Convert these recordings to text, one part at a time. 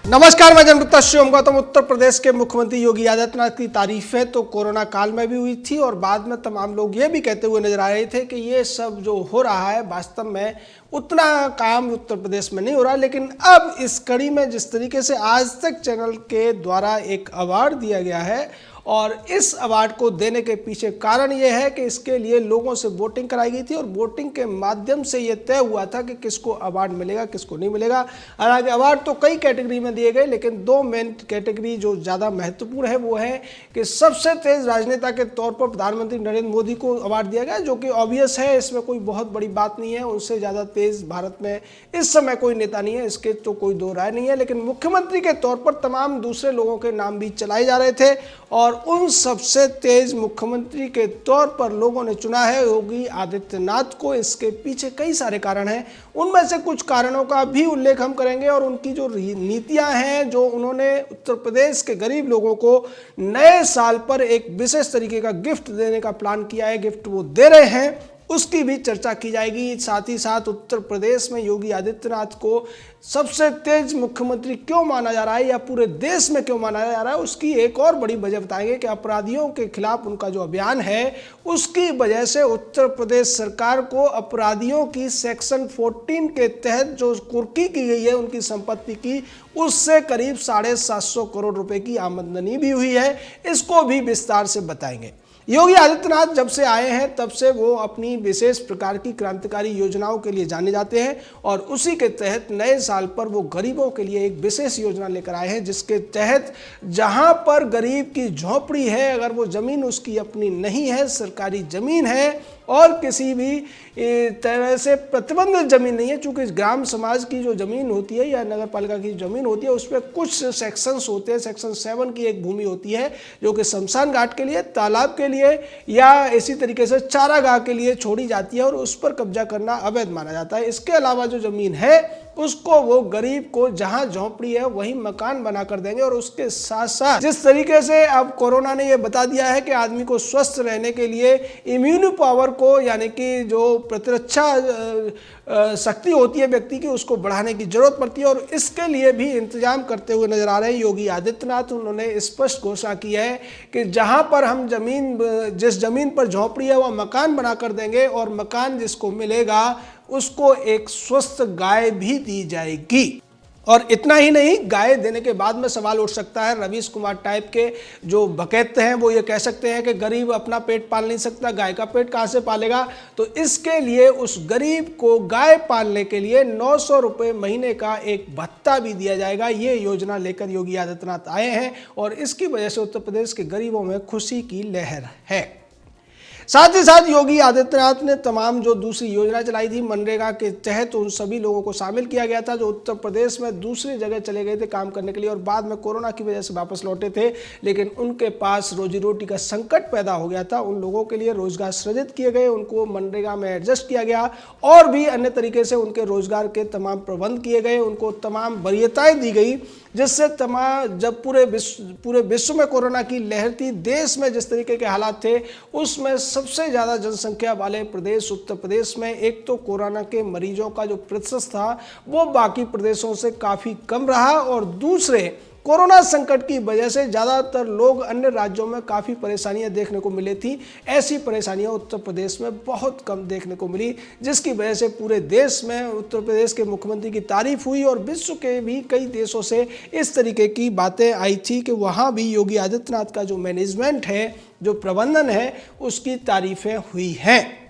नमस्कार, मैं जनता शिवम गौतम। उत्तर प्रदेश के मुख्यमंत्री योगी आदित्यनाथ की तारीफें तो कोरोना काल में भी हुई थी और बाद में तमाम लोग ये भी कहते हुए नजर आ रहे थे कि ये सब जो हो रहा है वास्तव में उतना काम उत्तर प्रदेश में नहीं हो रहा। लेकिन अब इस कड़ी में जिस तरीके से आज तक चैनल के द्वारा एक अवार्ड दिया गया है और इस अवार्ड को देने के पीछे कारण यह है कि इसके लिए लोगों से वोटिंग कराई गई थी और वोटिंग के माध्यम से यह तय हुआ था कि किसको अवार्ड मिलेगा किसको नहीं मिलेगा। हालांकि अवार्ड तो कई कैटेगरी में दिए गए, लेकिन दो मेन कैटेगरी जो ज़्यादा महत्वपूर्ण है वो है कि सबसे तेज राजनेता के तौर पर प्रधानमंत्री नरेंद्र मोदी को अवार्ड दिया गया, जो कि ऑब्वियस है, इसमें कोई बहुत बड़ी बात नहीं है। उनसे ज़्यादा तेज भारत में इस समय कोई नेता नहीं है, इसके तो कोई दो राय नहीं है। लेकिन मुख्यमंत्री के तौर पर तमाम दूसरे लोगों के नाम भी चलाए जा रहे थे और उन सबसे तेज मुख्यमंत्री के तौर पर लोगों ने चुना है योगी आदित्यनाथ को। इसके पीछे कई सारे कारण हैं, उनमें से कुछ कारणों का भी उल्लेख हम करेंगे और उनकी जो नीतियां हैं, जो उन्होंने उत्तर प्रदेश के गरीब लोगों को नए साल पर एक विशेष तरीके का गिफ्ट देने का प्लान किया है, गिफ्ट वो दे रहे हैं, उसकी भी चर्चा की जाएगी। साथ ही साथ उत्तर प्रदेश में योगी आदित्यनाथ को सबसे तेज मुख्यमंत्री क्यों माना जा रहा है या पूरे देश में क्यों माना जा रहा है, उसकी एक और बड़ी वजह बताएंगे कि अपराधियों के खिलाफ उनका जो अभियान है उसकी वजह से उत्तर प्रदेश सरकार को अपराधियों की सेक्शन 14 के तहत जो कुर्की की गई है उनकी संपत्ति की, उससे करीब 750 करोड़ रुपए की आमदनी भी हुई है। इसको भी विस्तार से बताएंगे। योगी आदित्यनाथ जब से आए हैं तब से वो अपनी विशेष प्रकार की क्रांतिकारी योजनाओं के लिए जाने जाते हैं और उसी के तहत नए साल पर वो गरीबों के लिए एक विशेष योजना लेकर आए हैं, जिसके तहत जहां पर गरीब की झोपड़ी है, अगर वो ज़मीन उसकी अपनी नहीं है, सरकारी ज़मीन है और किसी भी तरह से प्रतिबंधित ज़मीन नहीं है, चूँकि ग्राम समाज की जो ज़मीन होती है या नगर पालिका की ज़मीन होती है उस पर कुछ सेक्शंस होते हैं। सेक्शन 7 की एक भूमि होती है जो कि शमशान घाट के लिए, तालाब के लिए या इसी तरीके से चारागाह के लिए छोड़ी जाती है और उस पर कब्जा करना अवैध माना जाता है। इसके अलावा जो ज़मीन है उसको वो गरीब को जहां झोंपड़ी है वहीं मकान बना कर देंगे। और उसके साथ साथ जिस तरीके से अब कोरोना ने ये बता दिया है कि आदमी को स्वस्थ रहने के लिए इम्यून पावर को, यानी कि जो प्रतिरक्षा शक्ति होती है व्यक्ति की, उसको बढ़ाने की जरूरत पड़ती है और इसके लिए भी इंतजाम करते हुए नजर आ रहे हैं योगी आदित्यनाथ। उन्होंने स्पष्ट घोषणा की है कि जहां पर हम जिस जमीन पर झोंपड़ी है वह मकान बना कर देंगे और मकान जिसको मिलेगा उसको एक स्वस्थ गाय भी दी जाएगी। और इतना ही नहीं, गाय देने के बाद में सवाल उठ सकता है, रवीश कुमार टाइप के जो बकैत हैं वो ये कह सकते हैं कि गरीब अपना पेट पाल नहीं सकता, गाय का पेट कहाँ से पालेगा। तो इसके लिए उस गरीब को गाय पालने के लिए 900 रुपये महीने का एक भत्ता भी दिया जाएगा। ये योजना लेकर योगी आदित्यनाथ आए हैं और इसकी वजह से उत्तर प्रदेश के गरीबों में खुशी की लहर है। साथ ही साथ योगी आदित्यनाथ ने तमाम जो दूसरी योजना चलाई थी मनरेगा के तहत, उन सभी लोगों को शामिल किया गया था जो उत्तर प्रदेश में दूसरी जगह चले गए थे काम करने के लिए और बाद में कोरोना की वजह से वापस लौटे थे, लेकिन उनके पास रोजी रोटी का संकट पैदा हो गया था। उन लोगों के लिए रोजगार सृजित किए गए, उनको मनरेगा में एडजस्ट किया गया और भी अन्य तरीके से उनके रोजगार के तमाम प्रबंध किए गए, उनको तमाम वरीयताएं दी गई, जिससे जब पूरे विश्व में कोरोना की लहर थी, देश में जिस तरीके के हालात थे उसमें सबसे ज़्यादा जनसंख्या वाले प्रदेश उत्तर प्रदेश में एक तो कोरोना के मरीजों का जो प्रतिशत था वो बाकी प्रदेशों से काफ़ी कम रहा और दूसरे कोरोना संकट की वजह से ज़्यादातर लोग अन्य राज्यों में काफ़ी परेशानियां देखने को मिली थी। ऐसी परेशानियां उत्तर प्रदेश में बहुत कम देखने को मिली, जिसकी वजह से पूरे देश में उत्तर प्रदेश के मुख्यमंत्री की तारीफ हुई और विश्व के भी कई देशों से इस तरीके की बातें आई थी कि वहाँ भी योगी आदित्यनाथ का जो मैनेजमेंट है, जो प्रबंधन है, उसकी तारीफें हुई हैं।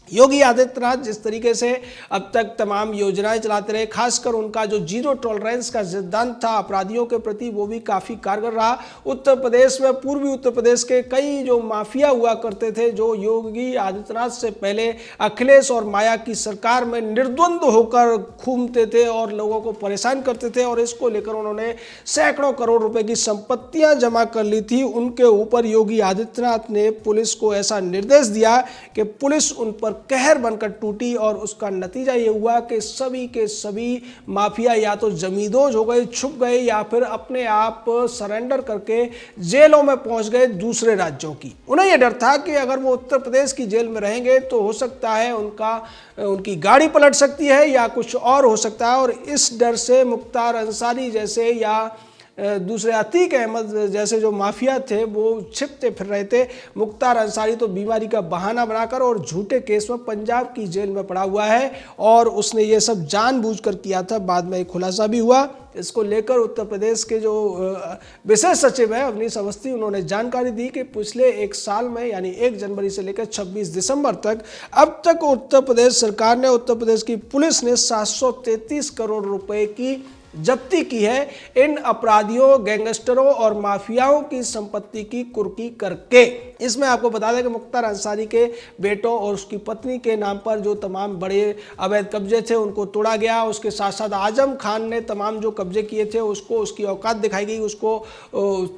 योगी आदित्यनाथ जिस तरीके से अब तक तमाम योजनाएं चलाते रहे, खासकर उनका जो जीरो टॉलरेंस का सिद्धांत था अपराधियों के प्रति, वो भी काफ़ी कारगर रहा। उत्तर प्रदेश में, पूर्वी उत्तर प्रदेश के कई जो माफिया हुआ करते थे, जो योगी आदित्यनाथ से पहले अखिलेश और माया की सरकार में निर्द्वंद होकर घूमते थे और लोगों को परेशान करते थे और इसको लेकर उन्होंने सैकड़ों करोड़ रुपए की संपत्तियां जमा कर ली थी। उनके ऊपर योगी आदित्यनाथ ने पुलिस को ऐसा निर्देश दिया कि पुलिस उन पर कहर बनकर टूटी और उसका नतीजा ये हुआ कि सभी के सभी माफिया या तो जमींदोज हो गए, छुप गए, या फिर अपने आप सरेंडर करके जेलों में पहुंच गए दूसरे राज्यों की। उन्हें यह डर था कि अगर वो उत्तर प्रदेश की जेल में रहेंगे तो हो सकता है उनकी गाड़ी पलट सकती है या कुछ और हो सकता है, और इस डर से मुख्तार अंसारी जैसे या दूसरे अतीक अहमद जैसे जो माफिया थे वो छिपते फिर रहे थे। मुख्तार अंसारी तो बीमारी का बहाना बनाकर और झूठे केस में पंजाब की जेल में पड़ा हुआ है और उसने ये सब जानबूझकर किया था। बाद में एक खुलासा भी हुआ। इसको लेकर उत्तर प्रदेश के जो विशेष सचिव है अवनीश अवस्थी, उन्होंने जानकारी दी कि पिछले एक साल में यानी 1 जनवरी से लेकर 26 दिसंबर तक अब तक उत्तर प्रदेश सरकार ने, उत्तर प्रदेश की पुलिस ने 733 करोड़ रुपए की जब्ती की है इन अपराधियों, गैंगस्टरों और माफियाओं की संपत्ति की कुर्की करके। इसमें आपको बता दें कि मुख्तार अंसारी के बेटों और उसकी पत्नी के नाम पर जो तमाम बड़े अवैध कब्जे थे उनको तोड़ा गया। उसके साथ साथ आजम खान ने तमाम जो कब्जे किए थे उसको उसकी औकात दिखाई गई, उसको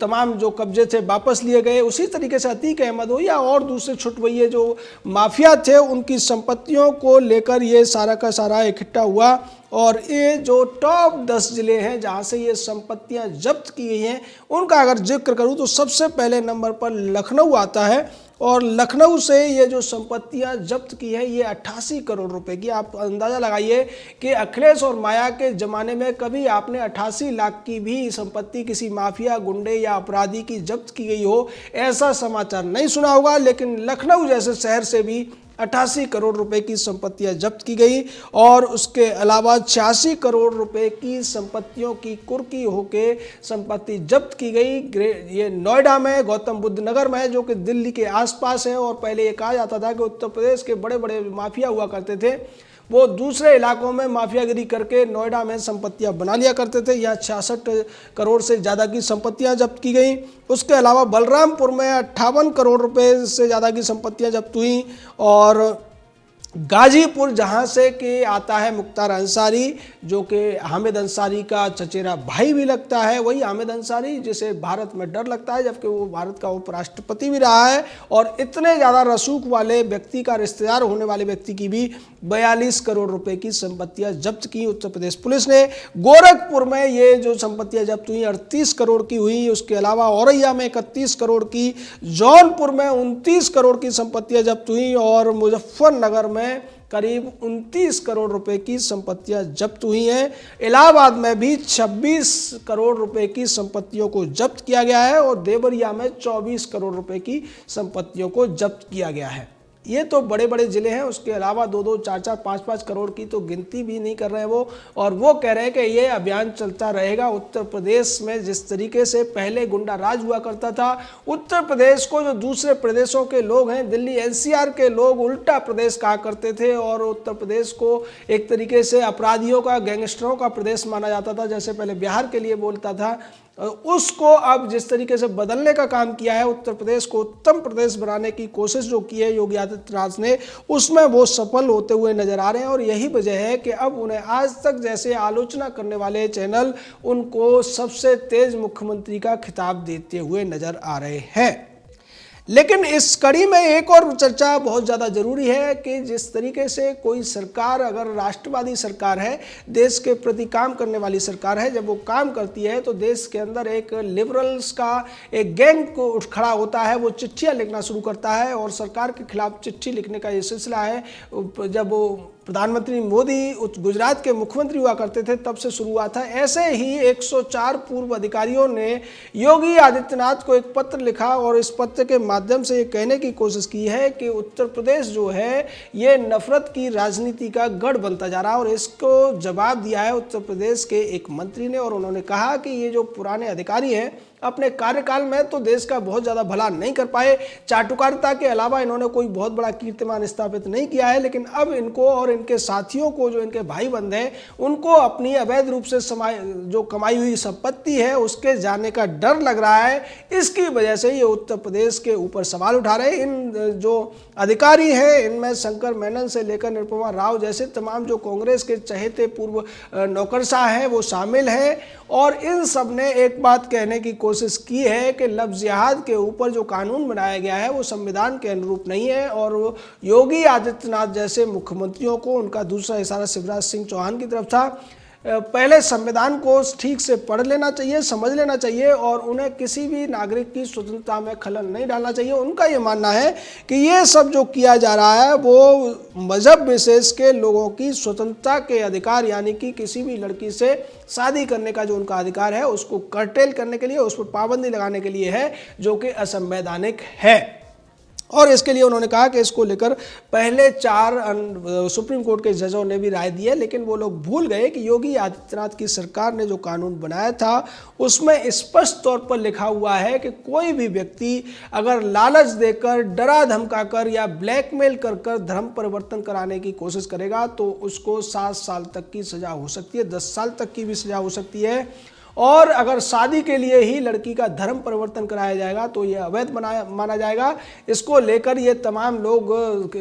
तमाम जो कब्जे थे वापस लिए गए। उसी तरीके से अतीक अहमद हो या और दूसरे छुटवैये जो माफिया थे उनकी संपत्तियों को लेकर ये सारा का सारा इकट्ठा हुआ। और ये जो टॉप 10 जिले हैं जहाँ से ये संपत्तियाँ जब्त की गई हैं उनका अगर जिक्र करूँ तो सबसे पहले नंबर पर लखनऊ आता है। और लखनऊ से ये जो संपत्तियां जब्त की है ये 88 करोड़ रुपए की। आप अंदाज़ा लगाइए कि अखिलेश और माया के ज़माने में कभी आपने 88 लाख की भी संपत्ति किसी माफिया, गुंडे या अपराधी की जब्त की गई हो ऐसा समाचार नहीं सुना होगा। लेकिन लखनऊ जैसे शहर से भी 88 करोड़ रुपए की संपत्तियां जब्त की गई और उसके अलावा 86 करोड़ रुपए की संपत्तियों की कुर्की होके संपत्ति जब्त की गई। ये नोएडा में, गौतम बुद्ध नगर में, जो कि दिल्ली के आसपास है। और पहले ये कहा जाता था कि उत्तर प्रदेश के बड़े बड़े माफिया हुआ करते थे, वो दूसरे इलाकों में माफियागिरी करके नोएडा में संपत्तियां बना लिया करते थे। यहाँ 66 करोड़ से ज़्यादा की संपत्तियां जब्त की गई। उसके अलावा बलरामपुर में 58 करोड़ रुपए से ज़्यादा की संपत्तियां जब्त हुई। और गाजीपुर जहां से कि आता है मुख्तार अंसारी, जो कि हामिद अंसारी का चचेरा भाई भी लगता है, वही हामिद अंसारी जिसे भारत में डर लगता है जबकि वो भारत का उपराष्ट्रपति भी रहा है। और इतने ज़्यादा रसूख वाले व्यक्ति का, रिश्तेदार होने वाले व्यक्ति की भी 42 करोड़ रुपए की संपत्तियां जब्त की उत्तर प्रदेश पुलिस ने। गोरखपुर में ये जो संपत्तियां जब्त हुई 38 करोड़ की हुई। उसके अलावा औरैया में 31 करोड़ की, जौनपुर में 29 करोड़ की संपत्तियां जब्त हुई और मुजफ्फरनगर में करीब 29 करोड़ रुपए की संपत्तियां जब्त हुई हैं। इलाहाबाद में भी 26 करोड़ रुपए की संपत्तियों को जब्त किया गया है और देवरिया में 24 करोड़ रुपए की संपत्तियों को जब्त किया गया है। ये तो बड़े बड़े ज़िले हैं। उसके अलावा 2-2, 4-4, 5-5 करोड़ की तो गिनती भी नहीं कर रहे हैं वो। और वो कह रहे हैं कि ये अभियान चलता रहेगा। उत्तर प्रदेश में जिस तरीके से पहले गुंडा राज हुआ करता था, उत्तर प्रदेश को जो दूसरे प्रदेशों के लोग हैं, दिल्ली NCR के लोग उल्टा प्रदेश कहा करते थे और उत्तर प्रदेश को एक तरीके से अपराधियों का, गैंगस्टरों का प्रदेश माना जाता था, जैसे पहले बिहार के लिए बोलता था, उसको अब जिस तरीके से बदलने का काम किया है, उत्तर प्रदेश को उत्तम प्रदेश बनाने की कोशिश जो की है योगी आदित्यनाथ ने, उसमें वो सफल होते हुए नजर आ रहे हैं। और यही वजह है कि अब उन्हें आज तक जैसे आलोचना करने वाले चैनल उनको सबसे तेज मुख्यमंत्री का खिताब देते हुए नजर आ रहे हैं। लेकिन इस कड़ी में एक और चर्चा बहुत ज़्यादा ज़रूरी है कि जिस तरीके से कोई सरकार अगर राष्ट्रवादी सरकार है, देश के प्रति काम करने वाली सरकार है, जब वो काम करती है तो देश के अंदर एक लिबरल्स का एक गैंग को उठ खड़ा होता है। वो चिट्ठियाँ लिखना शुरू करता है और सरकार के खिलाफ चिट्ठी लिखने का ये सिलसिला है जब वो प्रधानमंत्री मोदी गुजरात के मुख्यमंत्री हुआ करते थे तब से शुरू हुआ था। ऐसे ही 104 पूर्व अधिकारियों ने योगी आदित्यनाथ को एक पत्र लिखा और इस पत्र के माध्यम से ये कहने की कोशिश की है कि उत्तर प्रदेश जो है ये नफरत की राजनीति का गढ़ बनता जा रहा है। और इसको जवाब दिया है उत्तर प्रदेश के एक मंत्री ने और उन्होंने कहा कि ये जो पुराने अधिकारी हैं अपने कार्यकाल में तो देश का बहुत ज़्यादा भला नहीं कर पाए, चाटुकारिता के अलावा इन्होंने कोई बहुत बड़ा कीर्तिमान स्थापित नहीं किया है, लेकिन अब इनको और इनके साथियों को, जो इनके भाई बंद हैं, उनको अपनी अवैध रूप से जो कमाई हुई संपत्ति है उसके जाने का डर लग रहा है। इसकी वजह से ये उत्तर प्रदेश के ऊपर सवाल उठा रहे हैं। इन जो अधिकारी हैं इनमें शंकर मेनन से लेकर निरुपमा राव जैसे तमाम जो कांग्रेस के चहेते पूर्व नौकरशाह हैं वो शामिल हैं और इन सब ने एक बात कहने की कोशिश की है कि लफ्ज़ जिहाद के ऊपर जो कानून बनाया गया है वो संविधान के अनुरूप नहीं है, और योगी आदित्यनाथ जैसे मुख्यमंत्रियों को उनका दूसरा इशारा शिवराज सिंह चौहान की तरफ था। पहले संविधान को ठीक से पढ़ लेना चाहिए, समझ लेना चाहिए, और उन्हें किसी भी नागरिक की स्वतंत्रता में खलल नहीं डालना चाहिए। उनका ये मानना है कि ये सब जो किया जा रहा है वो मजहब विशेष के लोगों की स्वतंत्रता के अधिकार, यानी कि किसी भी लड़की से शादी करने का जो उनका अधिकार है उसको कर्टेल करने के लिए, उस पर पाबंदी लगाने के लिए है, जो कि असंवैधानिक है। और इसके लिए उन्होंने कहा कि इसको लेकर पहले 4 सुप्रीम कोर्ट के जजों ने भी राय दी है, लेकिन वो लोग भूल गए कि योगी आदित्यनाथ की सरकार ने जो कानून बनाया था उसमें स्पष्ट तौर पर लिखा हुआ है कि कोई भी व्यक्ति अगर लालच देकर, डरा धमकाकर या ब्लैकमेल कर कर धर्म परिवर्तन कराने की कोशिश करेगा तो उसको 7 साल तक की सजा हो सकती है, 10 साल तक की भी सजा हो सकती है। और अगर शादी के लिए ही लड़की का धर्म परिवर्तन कराया जाएगा तो ये अवैध माना जाएगा। इसको लेकर ये तमाम लोग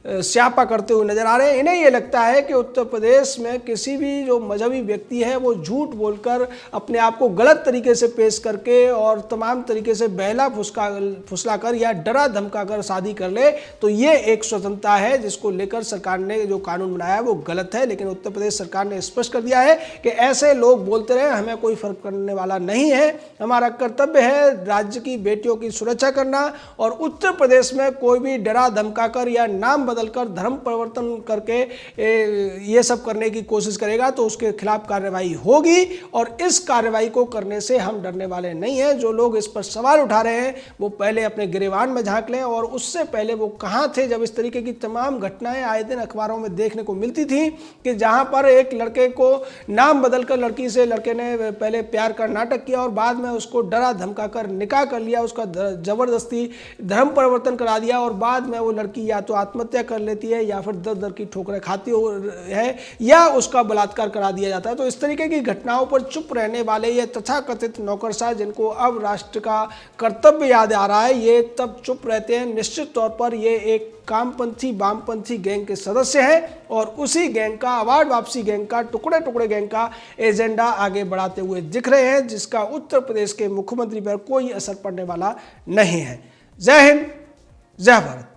स्यापा करते हुए नजर आ रहे हैं। इन्हें ये लगता है कि उत्तर प्रदेश में किसी भी जो मजहबी व्यक्ति है वो झूठ बोलकर, अपने आप को गलत तरीके से पेश करके और तमाम तरीके से बहला फुसला कर या डरा धमका कर शादी कर ले तो ये एक स्वतंत्रता है, जिसको लेकर सरकार ने जो कानून बनाया है वो गलत है। लेकिन उत्तर प्रदेश सरकार ने स्पष्ट कर दिया है कि ऐसे लोग बोलते रहे, हमें कोई फर्क करने वाला नहीं है। हमारा कर्तव्य है राज्य की बेटियों की सुरक्षा करना, और उत्तर प्रदेश में कोई भी डरा धमका कर या नाम बदलकर धर्म परिवर्तन करके ये सब करने की कोशिश करेगा तो उसके खिलाफ कार्रवाई होगी, और इस कार्रवाई को करने से हम डरने वाले नहीं हैं। जो लोग इस पर सवाल उठा रहे हैं वो पहले अपने गिरेबान में झांक लें, और उससे पहले वो कहाँ थे जब इस तरीके की तमाम घटनाएं आए दिन अखबारों में देखने को मिलती थी कि जहां पर एक लड़के को नाम बदलकर लड़की से लड़के ने पहले प्यार का नाटक किया और बाद में उसको डरा धमका कर निकाह कर लिया, उसका जबरदस्ती धर्म परिवर्तन करा दिया, और बाद में वो लड़की या तो आत्महत्या कर लेती है या फिर दर दर की ठोकरें खाती है या उसका बलात्कार करा दिया जाता है। तो इस तरीके की घटनाओं पर चुप रहने वाले ये तथाकथित नौकरशाह, जिनको अब राष्ट्र का कर्तव्य याद आ रहा है, ये तब चुप रहते हैं। निश्चित तौर पर ये एक कामपंथी वामपंथी गैंग के सदस्य हैं, और उसी गैंग का, अवार्ड वापसी गैंग का, टुकड़े टुकड़े गैंग का एजेंडा आगे बढ़ाते हुए दिख रहे हैं, जिसका उत्तर प्रदेश के मुख्यमंत्री पर कोई असर पड़ने वाला नहीं है। जय हिंद, जय भारत।